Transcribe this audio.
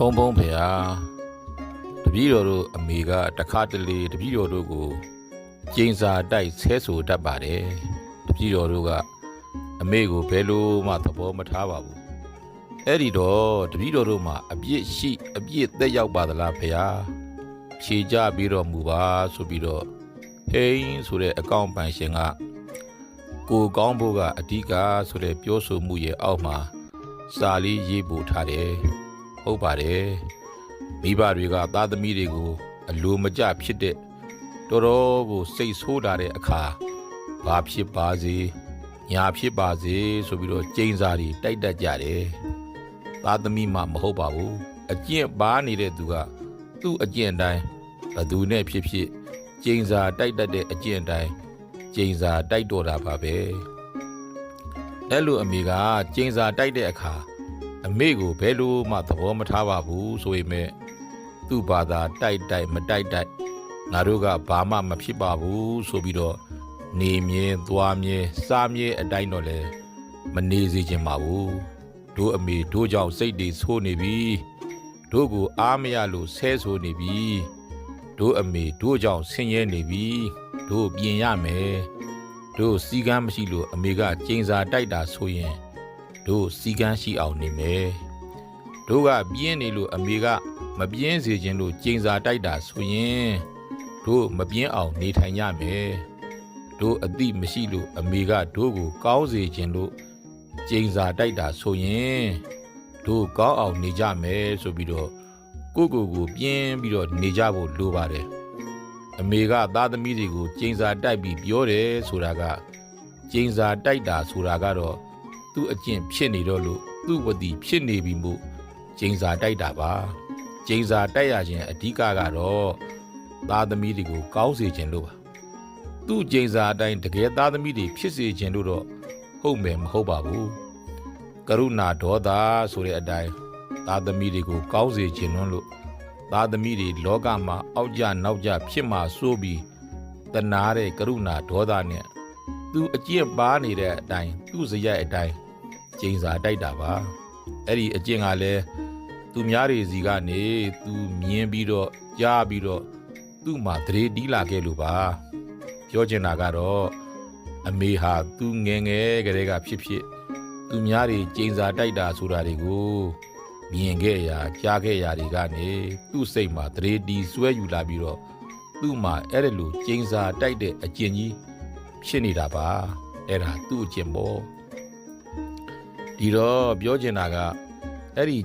ဖုံဖုံဖေဟာတပည့်တော်တို့အမေကတခါတလေတပည့်တော်တို့ကိုကျင်းစာတိုက်ဆဲဆိုတတ်ပါတယ်တပည့်တော်တို့ကအမေကိုဘယ်လိုမှသဘောမထားပါဘူးအဲ့ဒီတော့တပည့်တော်တို့မှာအပြစ်ရှိအပြစ်သက်ရောက်ပါသလားဖေဟာဖြေကြပြီးတော့မူပါဆိုပြီးတော့ဟိန်းဆိုတဲ့အကောင့်ပန်ရှင်ကကိုကောင်းဖို့ကအဓိကဆိုတဲ့ပြောဆိုမှုရဲ့အောက်မှာစာလေးရေးပို့ထားတယ်ဟုတ်ပါတယ်မိဘတွေကသားသမီးတွေကိုအလိုမကျဖြစ်တဲ့တော်တော်ကိုစိတ်ဆိုးတာတဲ့အခါဘာဖြစ်ပါစေညာဖြစ်ပါစေဆိုပြီးတော့ကျိန်းစာတွေတိုက်တတ်ကြတယ်သားသမီးမှမဟုတ်ပါဘူးအကျင့်ပါနေတဲ့သူကသူ့အကျင့်တိုင်းဘသူနဲ့ဖြစ်ဖြစ်ကျိန်းစာတိုက်တတ်တဲ့အကျင့်တိုင်းကျိန်းစာတိုက်တော်တာပါပဲအဲ့လိုအမေကကျိန်းစာတိုက်တဲ့အခါအမေကိုဘယ်လိုမှသဘောမထားပါဘူးဆိုရင်မဲ့သူ့ဘာသာတိုက်မတိုက်ငါတို့ကဘာမှမဖြစ်ပါဘူးဆိုပြီးတော့နေမြဲသွားမြဲစားမြဲအတိုင်းတော့လဲမနေစေချင်ပါဘူးတို့အမေတို့ကြောင့်စိတ်တွေဆိုးနေပြီတို့ကိုအားမရလို့ဆဲဆိုနေပြီတို့အမေတို့ကြောင့်ဆင်းရဲနေပြီတို့ပြင်ရမယ်တို့စီကန်းမရှိလို့အမေကကျင်းစာတိုက်တာဆိုရင်တို့စီကန်းရှိအောင်နေမယ်တို့ကပြင်းနေလို့အမေကမပြင်းစေခြင်းလို့ကျင်းစာတိုက်တာဆိုရင်တို့မပြင်းအောင်နေထိုင်ရမယ်တို့အတိမရှိလို့အမေကတို့ကိုကောင်းစေခြင်းလို့ကျင်းစာတိုက်တာဆိုရင်တို့ကောင်းအောင်နေကြမယ်ဆိုပြီးတော့ကိုပြင်းပြီးတော့နေကြဖို့လိုပါတယ်အမေကသားသမီးတွေကိုကျင်းစာတိုက်ပြီးပြောတယ်ဆိုတာကကျင်းစာတိုက်တာဆိုတာကတော့သူ့အကျင့်ဖြစ်နေတော့လို့သူ့ဝတိဖြစ်နေပြီမို့ကျင်းစာတိုက်တာပါကျင်းစာတိုက်ရခြင်းအဓိကကတော့သားသမီးတွေကိုကောင်းစေခြင်းလို့ပါသူ့ကျင်းစာအတိုင်းတကယ်သားသမီးတွေဖြစ်စေခြင်းလို့တော့ဟုတ်မယ်မဟုတ်ပါဘူးကရုဏာဒေါသဆိုတဲ့အတိုင်းသားသမီးတွေကိုကောင်းစေခြင်းလို့သားသမီးတွေလောကမှာအောက်ကြနောက်ကြဖြစ်မှစိုးပြီးတနာတဲ့ကရုဏာဒေါသနဲ့သူအကျင့်ပါနေတဲ့အတိုင်းသူ့စရိုက်အတိုင်းကျင်းစာတိုက်တာပါအဲ့ဒီအကျင့်ကလည်းသူများတွေစီကနေသူမြင်ပြီးတော့ကြားပြီးတော့သူ့မှာသတိတီးလာခဲ့လို့ပါပြောချင်တာကတော့အမေဟာသူငယ်ကလေးကဖြစ်သူများတွေကျင်းစာတိုက်တာဆိုတာတွေကိုမြင်ခဲ့ရကြားခဲ့ရတွေကနေသူ့စိတ်မှာသတိတီးစွဲယူလာပြီးတော့သူ့မှာအဲ့ဒါလိုကျင်းစာတိုက်တဲ့အကျင့်ကြီးဖြစ်နေတာပါအဲ့ဒါသူ့အကျင့်ပေါ့ဒီတော့ပြောချင်တာကအဲ့ဒီ